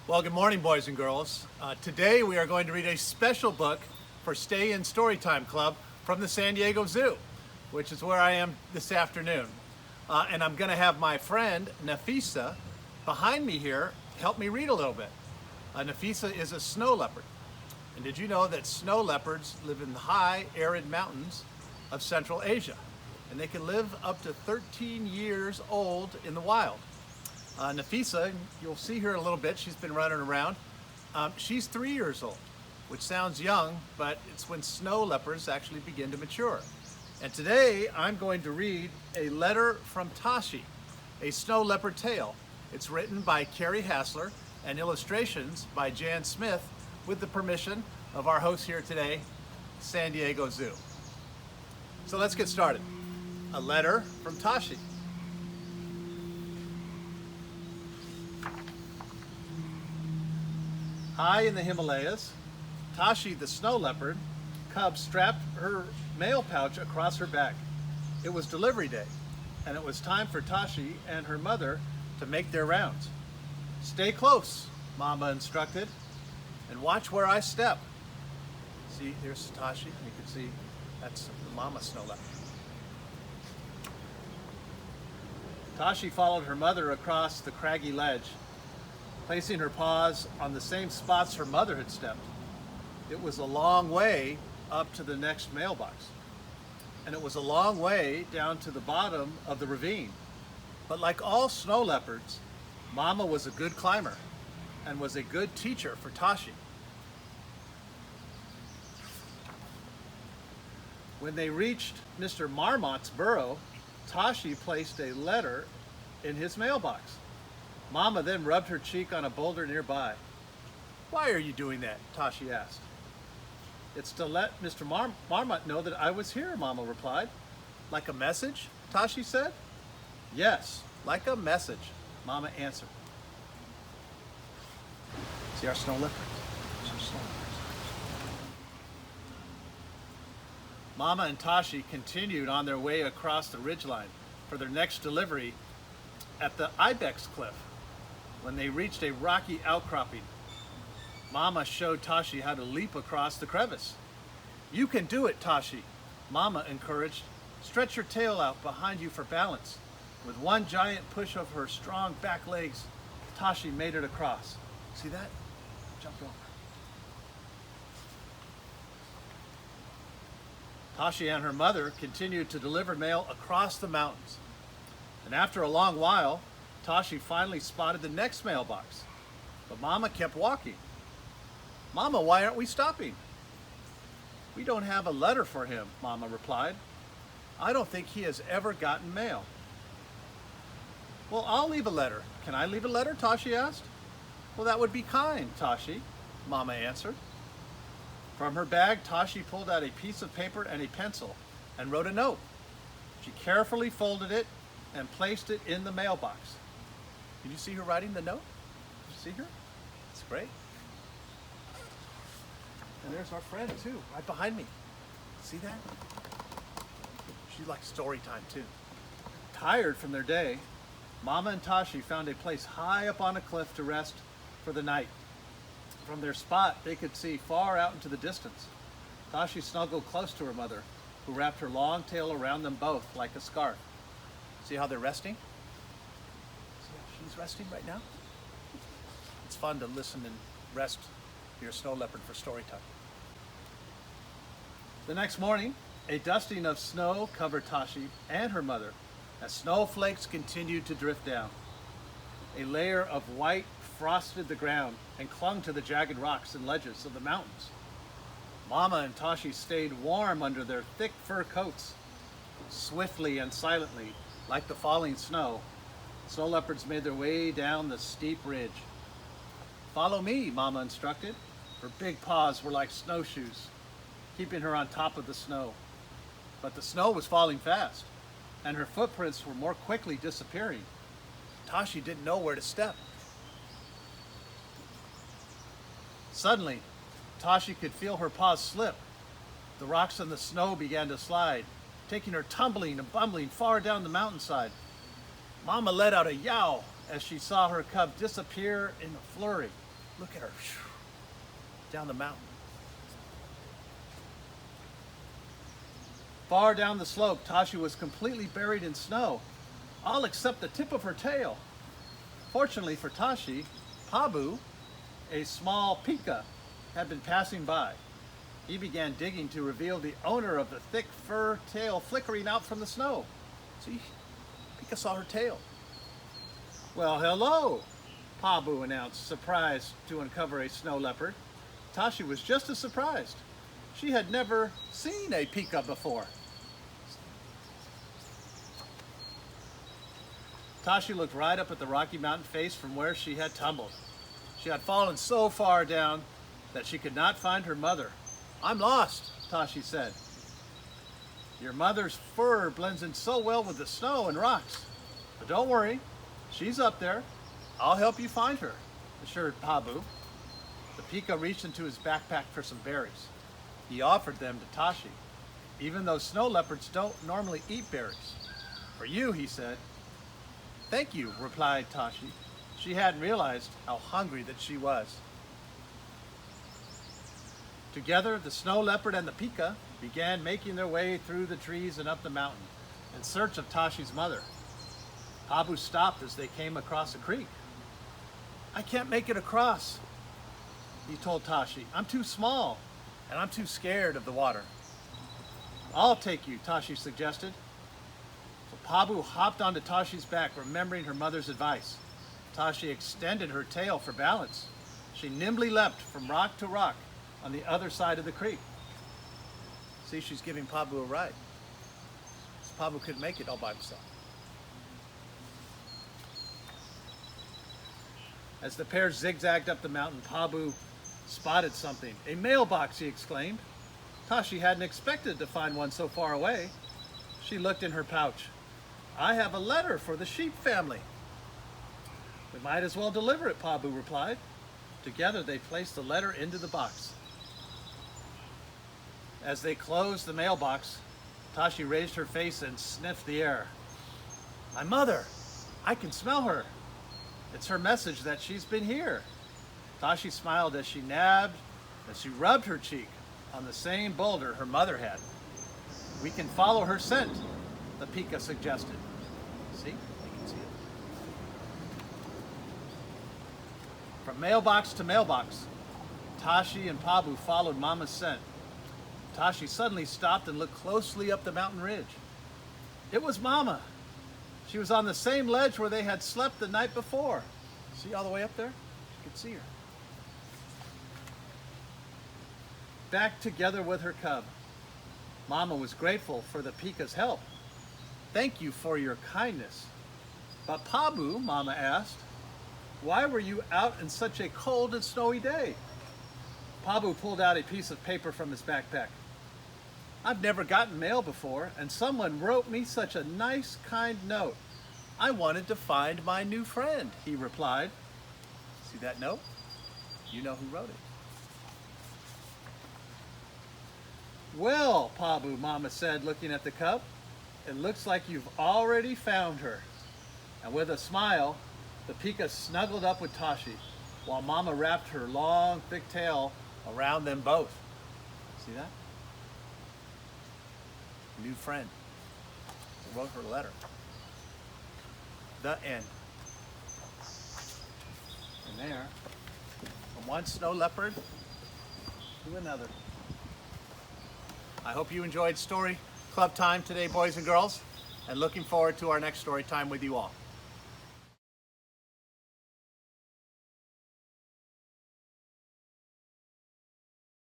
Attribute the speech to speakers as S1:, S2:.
S1: Well, good morning, boys and girls. Today we are going to read a special book for Stay in Storytime Club from the San Diego Zoo, which is where I am this afternoon. And I'm going to have my friend Nafisa behind me here help me read a little bit. Nafisa is a snow leopard. And did you know that snow leopards live in the high, arid mountains of Central Asia? And they can live up to 13 years old in the wild. Nafisa, you'll see her in a little bit, she's been running around. She's 3 years old, which sounds young, but it's when snow leopards actually begin to mature. And today I'm going to read a letter from Tashi, a snow leopard tale. It's written by Carrie Hasler and illustrations by Jan Smith with the permission of our host here today, San Diego Zoo. So let's get started. A letter from Tashi. High in the Himalayas, Tashi the snow leopard cub strapped her mail pouch across her back. It was delivery day, and it was time for Tashi and her mother to make their rounds. Stay close, Mama instructed, and watch where I step. See, here's Tashi. You can see that's the mama snow leopard. Tashi followed her mother across the craggy ledge, placing her paws on the same spots her mother had stepped. It was a long way up to the next mailbox, and it was a long way down to the bottom of the ravine. But like all snow leopards, Mama was a good climber and was a good teacher for Tashi. When they reached Mr. Marmot's burrow, Tashi placed a letter in his mailbox. Mama then rubbed her cheek on a boulder nearby. "Why are you doing that?" Tashi asked. "It's to let Mr. Marmot know that I was here," Mama replied. "Like a message?" Tashi said. "Yes, like a message," Mama answered. See our snow leopards? Some snow leopards. Mama and Tashi continued on their way across the ridgeline for their next delivery at the ibex cliff. When they reached a rocky outcropping, Mama showed Tashi how to leap across the crevice. "You can do it, Tashi," Mama encouraged. "Stretch your tail out behind you for balance." With one giant push of her strong back legs, Tashi made it across. See that? Jumped over. Tashi and her mother continued to deliver mail across the mountains. And after a long while, Tashi finally spotted the next mailbox. But Mama kept walking. "Mama, why aren't we stopping?" "We don't have a letter for him," Mama replied. "I don't think he has ever gotten mail." "Well, I'll leave a letter. Can I leave a letter?" Tashi asked. "Well, that would be kind, Tashi," Mama answered. From her bag, Tashi pulled out a piece of paper and a pencil and wrote a note. She carefully folded it and placed it in the mailbox. Did you see her writing the note? Did you see her? It's great. And there's our friend too, right behind me. See that? She likes story time too. Tired from their day, Mama and Tashi found a place high up on a cliff to rest for the night. From their spot, they could see far out into the distance. Tashi snuggled close to her mother, who wrapped her long tail around them both like a scarf. See how they're resting? See how she's resting right now? It's fun to listen and rest your snow leopard for story time. The next morning, a dusting of snow covered Tashi and her mother as snowflakes continued to drift down. A layer of white frosted the ground and clung to the jagged rocks and ledges of the mountains. Mama and Tashi stayed warm under their thick fur coats. Swiftly and silently, like the falling snow, snow leopards made their way down the steep ridge. "Follow me," Mama instructed. Her big paws were like snowshoes, keeping her on top of the snow. But the snow was falling fast, and her footprints were more quickly disappearing. Tashi didn't know where to step. Suddenly, Tashi could feel her paws slip. The rocks and the snow began to slide, taking her tumbling and bumbling far down the mountainside. Mama let out a yowl as she saw her cub disappear in a flurry. Look at her. Down the mountain. Far down the slope, Tashi was completely buried in snow, all except the tip of her tail. Fortunately for Tashi, Pabu, a small pika, had been passing by. He began digging to reveal the owner of the thick fur tail flickering out from the snow. See, Pika saw her tail. Well, hello, Pabu announced, surprised to uncover a snow leopard. Tashi was just as surprised. She had never seen a pika before. Tashi looked right up at the Rocky Mountain face from where she had tumbled. She had fallen so far down that she could not find her mother. I'm lost, Tashi said. Your mother's fur blends in so well with the snow and rocks. But don't worry, she's up there. I'll help you find her, assured Pabu. The pika reached into his backpack for some berries. He offered them to Tashi, even though snow leopards don't normally eat berries. For you, he said. Thank you, replied Tashi. She hadn't realized how hungry that she was. Together, the snow leopard and the pika began making their way through the trees and up the mountain in search of Tashi's mother. Pabu stopped as they came across a creek. I can't make it across, he told Tashi. I'm too small, and I'm too scared of the water. I'll take you, Tashi suggested. So Pabu hopped onto Tashi's back, remembering her mother's advice. Tashi extended her tail for balance. She nimbly leapt from rock to rock on the other side of the creek. See, she's giving Pabu a ride. Pabu couldn't make it all by himself. As the pair zigzagged up the mountain, Pabu spotted something. A mailbox, he exclaimed. Tashi hadn't expected to find one so far away. She looked in her pouch. I have a letter for the sheep family. We might as well deliver it, Pabu replied. Together they placed the letter into the box. As they closed the mailbox, Tashi raised her face and sniffed the air. My mother! I can smell her. It's her message that she's been here. Tashi smiled as she rubbed her cheek on the same boulder her mother had. We can follow her scent, the pika suggested. See? You can see it. From mailbox to mailbox, Tashi and Pabu followed Mama's scent. Tashi suddenly stopped and looked closely up the mountain ridge. It was Mama. She was on the same ledge where they had slept the night before. See all the way up there? You can see her. Back together with her cub, Mama was grateful for the pika's help. Thank you for your kindness. But Pabu, Mama asked, why were you out in such a cold and snowy day? Pabu pulled out a piece of paper from his backpack. I've never gotten mail before, and someone wrote me such a nice, kind note. I wanted to find my new friend, he replied. See that note? You know who wrote it. Well, Pabu, Mama said, looking at the cub, it looks like you've already found her. And with a smile, the pika snuggled up with Tashi, while Mama wrapped her long, thick tail around them both. See that? New friend. He wrote her a letter. The end. And there, from one snow leopard to another. I hope you enjoyed Story Club time today, boys and girls, and looking forward to our next story time with you all.